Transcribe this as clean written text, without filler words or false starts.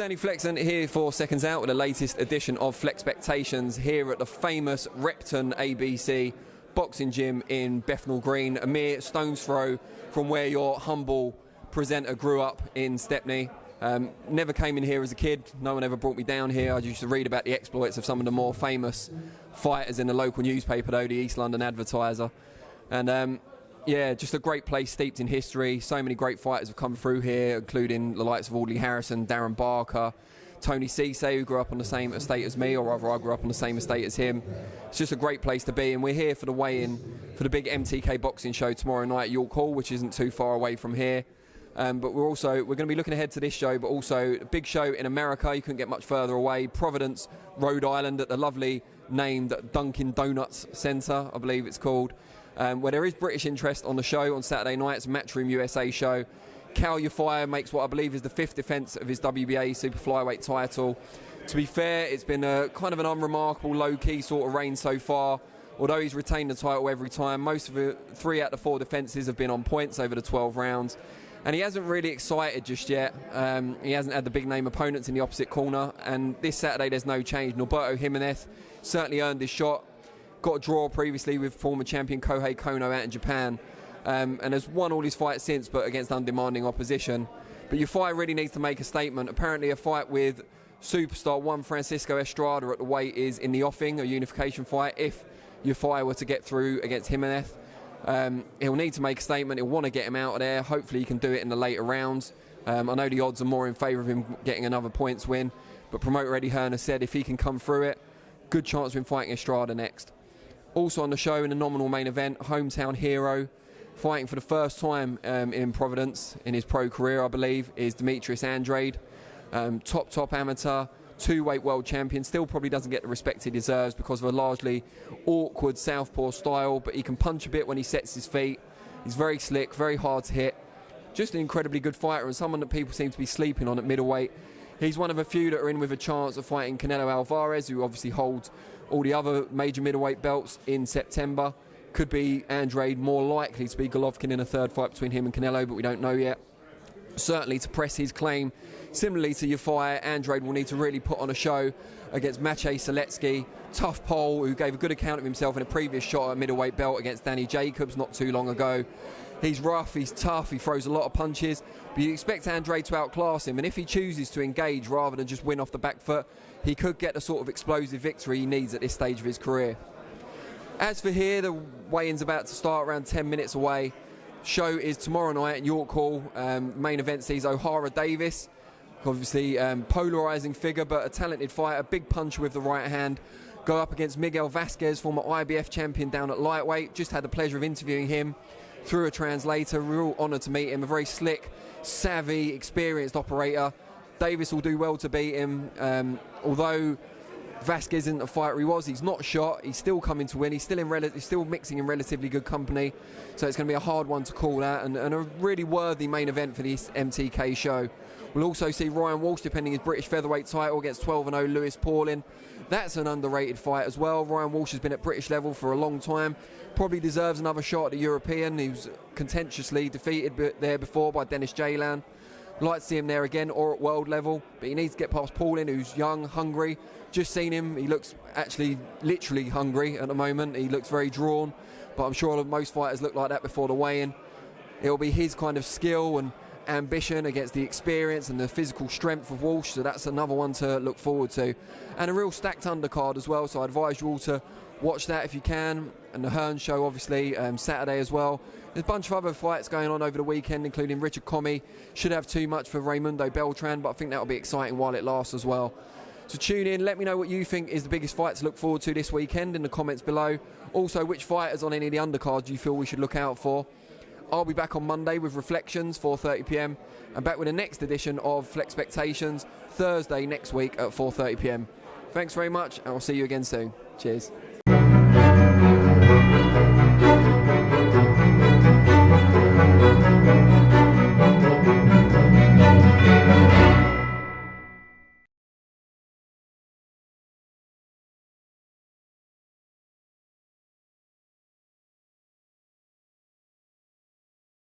Danny Flexon here for Seconds Out with the latest edition of FLEXpectations here at the famous Repton ABC boxing gym in Bethnal Green, a mere stone's throw from where your humble presenter grew up in Stepney. Never came in here as a kid, no one ever brought me down here. I used to read about the exploits of some of the more famous fighters in the local newspaper though, the East London Advertiser. And yeah, just a great place steeped in history. So many great fighters have come through here, including the likes of Audley Harrison, Darren Barker, Tony Cisse, who grew up on the same estate as me, or rather I grew up on the same estate as him. It's just a great place to be, and we're here for the weigh-in for the big MTK boxing show tomorrow night at York Hall, which isn't too far away from here. But we're going to be looking ahead to this show, but also a big show in America. You couldn't get much further away, Providence, Rhode Island, at the lovely named Dunkin' Donuts Centre, I believe it's called. Where there is British interest on the show on Saturday night. It's a Matchroom USA show. Kal Yafai makes what I believe is the 5th defence of his WBA super flyweight title. To be fair, it's been a kind of an unremarkable, low-key sort of reign so far. Although he's retained the title every time, most of the 3 out of the 4 defences have been on points over the 12 rounds. And he hasn't really excited just yet. He hasn't had the big-name opponents in the opposite corner. And this Saturday, there's no change. Norberto Jimenez certainly earned his shot. Got a draw previously with former champion Kohei Kono out in Japan, and has won all his fights since, but against undemanding opposition. But Yafai really needs to make a statement. Apparently a fight with superstar Juan Francisco Estrada at the weight is in the offing, a unification fight, if Yafai were to get through against Jimenez. He'll need to make a statement. He'll want to get him out of there. Hopefully he can do it in the later rounds. I know the odds are more in favour of him getting another points win, but promoter Eddie Hearn has said if he can come through it, good chance of him fighting Estrada next. Also on the show in a nominal main event, hometown hero, fighting for the first time in Providence in his pro career, I believe, is Demetrius Andrade. Top amateur, 2-weight world champion, still probably doesn't get the respect he deserves because of a largely awkward southpaw style, but he can punch a bit when he sets his feet. He's very slick, very hard to hit. Just an incredibly good fighter and someone that people seem to be sleeping on at middleweight. He's one of a few that are in with a chance of fighting Canelo Alvarez, who obviously holds all the other major middleweight belts in September. Could be Andrade, more likely to be Golovkin in a third fight between him and Canelo, but we don't know yet. Certainly to press his claim, similarly to Yafai, Andrade will need to really put on a show against Maciej Seletsky, tough Pole, who gave a good account of himself in a previous shot at middleweight belt against Danny Jacobs not too long ago. He's rough, he's tough, he throws a lot of punches, but you expect Andrade to outclass him, and if he chooses to engage rather than just win off the back foot, he could get the sort of explosive victory he needs at this stage of his career. As for here, the weigh-in's about to start around 10 minutes away. Show is tomorrow night at York Hall. Main event sees O'Hara Davis, obviously polarising figure, but a talented fighter, big puncher with the right hand. Go up against Miguel Vasquez, former IBF champion down at lightweight. Just had the pleasure of interviewing him through a translator. Real honour to meet him. A very slick, savvy, experienced operator. Davis will do well to beat him. Although Vasquez isn't the fighter he was, he's not shot. He's still coming to win. He's still mixing in relatively good company. So it's going to be a hard one to call out, and a really worthy main event for this MTK show. We'll also see Ryan Walsh defending his British featherweight title against 12-0 Lewis Paulin. That's an underrated fight as well. Ryan Walsh has been at British level for a long time. Probably deserves another shot at the European. He was contentiously defeated there before by Dennis Jalan. Like to see him there again or at world level, but he needs to get past Paulin, who's young, hungry. Just seen him, he looks actually literally hungry at the moment. He looks very drawn, but I'm sure most fighters look like that before the weigh-in. It'll be his kind of skill and ambition against the experience and the physical strength of Walsh, so that's another one to look forward to. And a real stacked undercard as well, so I advise you all to watch that if you can. And the Hearn show obviously Saturday as well. There's a bunch of other fights going on over the weekend, including Richard Comey. Should have too much for Raimundo Beltran, but I think that'll be exciting while it lasts as well. So tune in, let me know what you think is the biggest fight to look forward to this weekend in the comments below. Also, which fighters on any of the undercards do you feel we should look out for? I'll be back on Monday with Reflections, 4:30 PM, and back with the next edition of FLEXpectations, Thursday next week at 4:30 PM. Thanks very much, and I'll see you again soon. Cheers.